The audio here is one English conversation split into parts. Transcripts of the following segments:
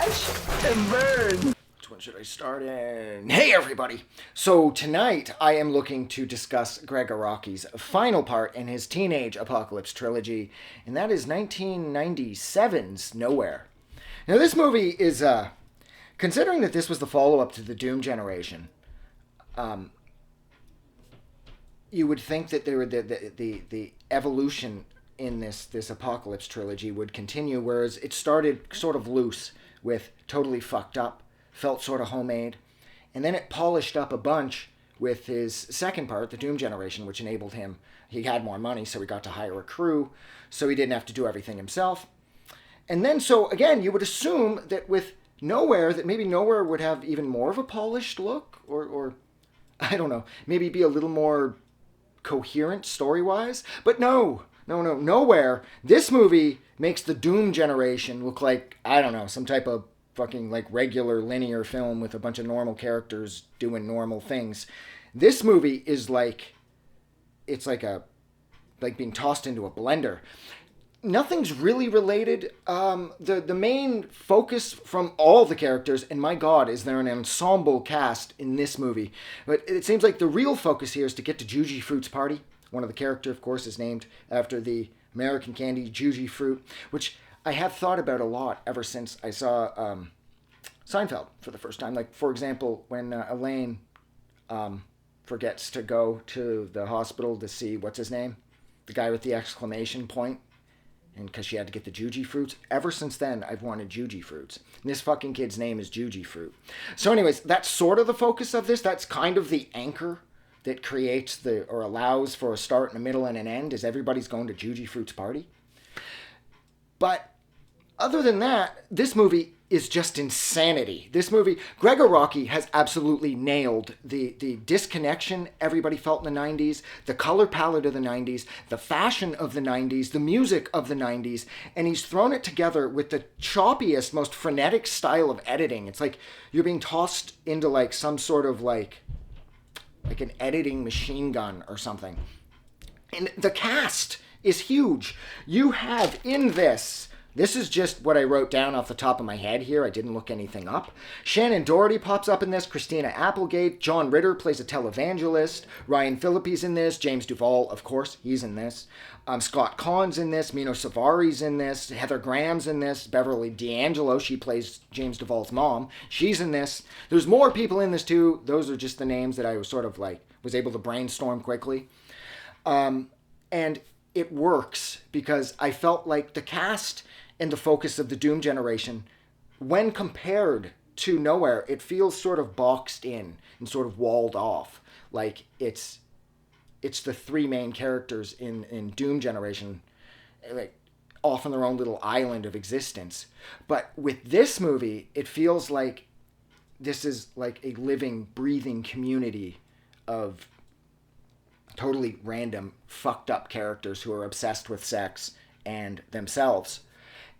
watch and burn. Which one should I start in? Hey everybody! So tonight I am looking to discuss Gregg Araki's final part in his Teenage Apocalypse trilogy, and that is 1997's Nowhere. Now this movie is, considering that this was the follow-up to the Doom Generation, you would think that there would, the evolution in this Apocalypse trilogy would continue, whereas it started sort of loose with Totally Fucked Up, felt sort of homemade, and then it polished up a bunch with his second part, the Doom Generation, which enabled him, he had more money, so he got to hire a crew, so he didn't have to do everything himself. And then, so again, you would assume that with Nowhere, that maybe Nowhere would have even more of a polished look, or I don't know, maybe be a little more coherent story-wise, but no, Nowhere. This movie makes the Doom Generation look like, I don't know, some type of fucking like regular linear film with a bunch of normal characters doing normal things. This movie is like, it's like being tossed into a blender. Nothing's really related. The main focus from all the characters, and my God, is there an ensemble cast in this movie. But it seems like the real focus here is to get to Juji Fruit's party. One of the characters, of course, is named after the American candy Juji Fruit, which I have thought about a lot ever since I saw Seinfeld for the first time. Like, for example, when Elaine forgets to go to the hospital to see, what's his name? The guy with the exclamation point. And because she had to get the Juji Fruits. Ever since then, I've wanted Juji Fruits. And this fucking kid's name is Juji Fruit. So anyways, that's sort of the focus of this. That's kind of the anchor that creates or allows for a start and a middle and an end, is everybody's going to Juji Fruit's party. But other than that, this movie is just insanity. This movie, Gregg Araki has absolutely nailed the disconnection everybody felt in the 90s, the color palette of the 90s, the fashion of the 90s, the music of the 90s, and he's thrown it together with the choppiest, most frenetic style of editing. It's like you're being tossed into like some sort of like an editing machine gun or something. And the cast is huge. You have in this is just what I wrote down off the top of my head here. I didn't look anything up. Shannon Doherty pops up in this. Christina Applegate. John Ritter plays a televangelist. Ryan Phillippe's in this. James Duval, of course, he's in this. Scott Caan's in this. Mena Suvari's in this. Heather Graham's in this. Beverly D'Angelo, she plays James Duval's mom. She's in this. There's more people in this too. Those are just the names that I was sort of like, was able to brainstorm quickly. And it works because I felt like the cast and the focus of the Doom Generation, when compared to Nowhere, it feels sort of boxed in and sort of walled off. Like it's the three main characters in Doom Generation, like off on their own little island of existence. But with this movie, it feels like this is like a living, breathing community of totally random, fucked up characters who are obsessed with sex and themselves.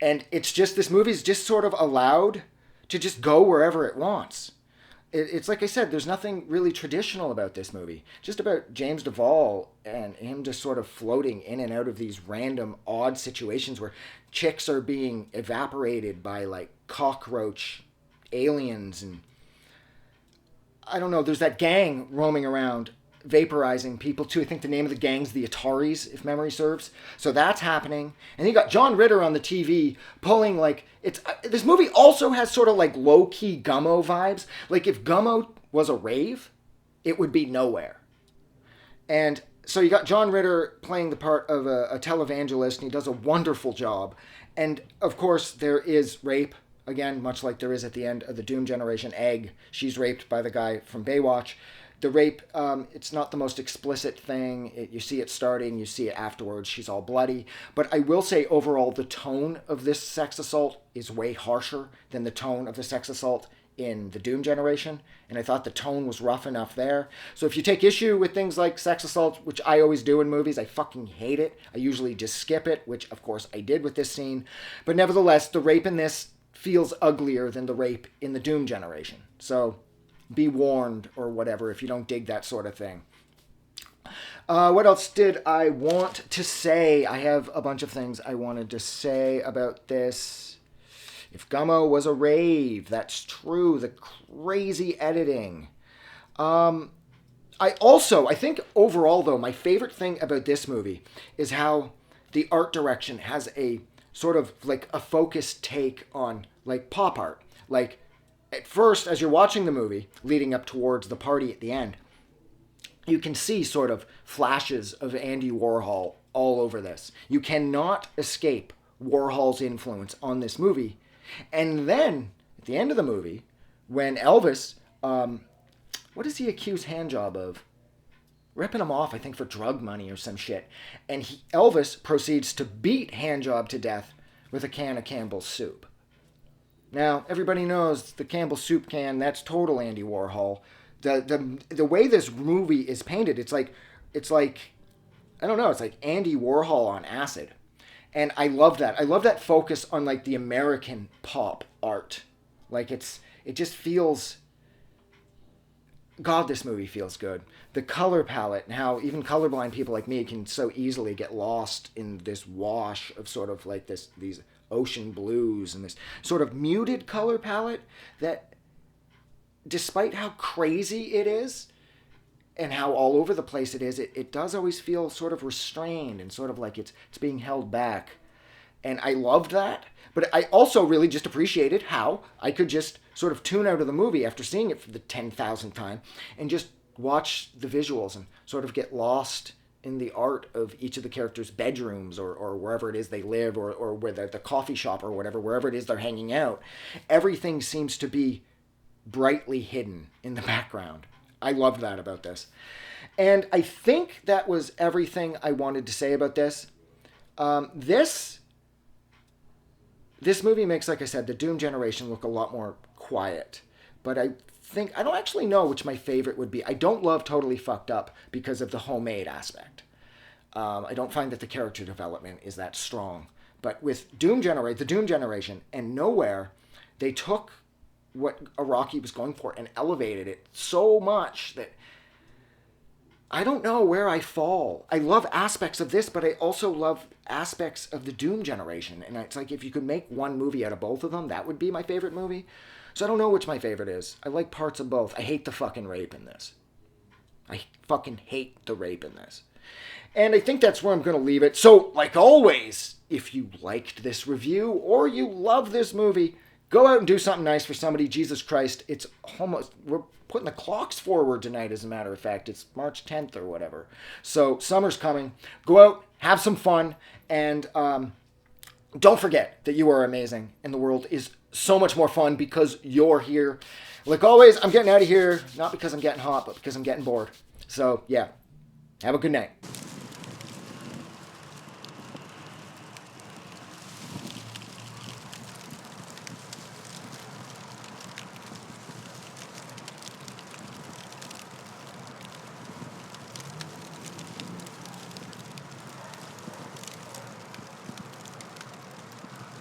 And it's just, this movie's just sort of allowed to just go wherever it wants. It's like I said, there's nothing really traditional about this movie. Just about James Duval and him just sort of floating in and out of these random, odd situations where chicks are being evaporated by like cockroach aliens. And I don't know, there's that gang roaming around vaporizing people too. I think the name of the gang's the Ataris, if memory serves. So that's happening. And then you got John Ritter on the TV pulling like, this movie also has sort of like low-key Gummo vibes. Like if Gummo was a rave, it would be Nowhere. And so you got John Ritter playing the part of a televangelist, and he does a wonderful job. And of course there is rape. Again, much like there is at the end of the Doom Generation. Egg, she's raped by the guy from Baywatch. The rape, it's not the most explicit thing. You see it starting, you see it afterwards. She's all bloody. But I will say overall, the tone of this sex assault is way harsher than the tone of the sex assault in the Doom Generation. And I thought the tone was rough enough there. So if you take issue with things like sex assault, which I always do in movies, I fucking hate it. I usually just skip it, which of course I did with this scene. But nevertheless, the rape in this feels uglier than the rape in the Doom Generation. So be warned, or whatever, if you don't dig that sort of thing. What else did I want to say? I have a bunch of things I wanted to say about this. If Gummo was a rave, that's true. The crazy editing. I think overall, though, my favorite thing about this movie is how the art direction has a sort of like a focused take on like pop art. Like at first, as you're watching the movie, leading up towards the party at the end, you can see sort of flashes of Andy Warhol all over this. You cannot escape Warhol's influence on this movie. And then at the end of the movie, when Elvis, what does he accuse Handjob of? Ripping him off, I think, for drug money or some shit. And Elvis proceeds to beat Handjob to death with a can of Campbell's soup. Now, everybody knows the Campbell's soup can, that's total Andy Warhol. The way this movie is painted, it's like I don't know, it's like Andy Warhol on acid. And I love that. I love that focus on like the American pop art. Like it just feels, God, this movie feels good. The color palette and how even colorblind people like me can so easily get lost in this wash of sort of like these ocean blues and this sort of muted color palette that, despite how crazy it is and how all over the place it is, it does always feel sort of restrained and sort of like it's being held back. And I loved that. But I also really just appreciated how I could just sort of tune out of the movie after seeing it for the 10,000th time and just watch the visuals and sort of get lost in the art of each of the characters' bedrooms or wherever it is they live or where the coffee shop or whatever, wherever it is they're hanging out. Everything seems to be brightly hidden in the background. I love that about this. And I think that was everything I wanted to say about this. This movie makes, like I said, the Doom generation look a lot more quiet. But I don't actually know which my favorite would be. I don't love Totally Fucked Up because of the homemade aspect. I don't find that the character development is that strong. But with the Doom generation, and Nowhere, they took what Araki was going for and elevated it so much that I don't know where I fall. I love aspects of this, but I also love aspects of the Doom generation. And it's like if you could make one movie out of both of them, that would be my favorite movie. So I don't know which my favorite is. I like parts of both. I hate the fucking rape in this. I fucking hate the rape in this. And I think that's where I'm going to leave it. So, like always, if you liked this review or you love this movie, go out and do something nice for somebody. Jesus Christ, it's almost, we're putting the clocks forward tonight, as a matter of fact. It's March 10th or whatever. So summer's coming. Go out, have some fun, and don't forget that you are amazing, and the world is so much more fun because you're here. Like always, I'm getting out of here, not because I'm getting hot, but because I'm getting bored. So, yeah, have a good night.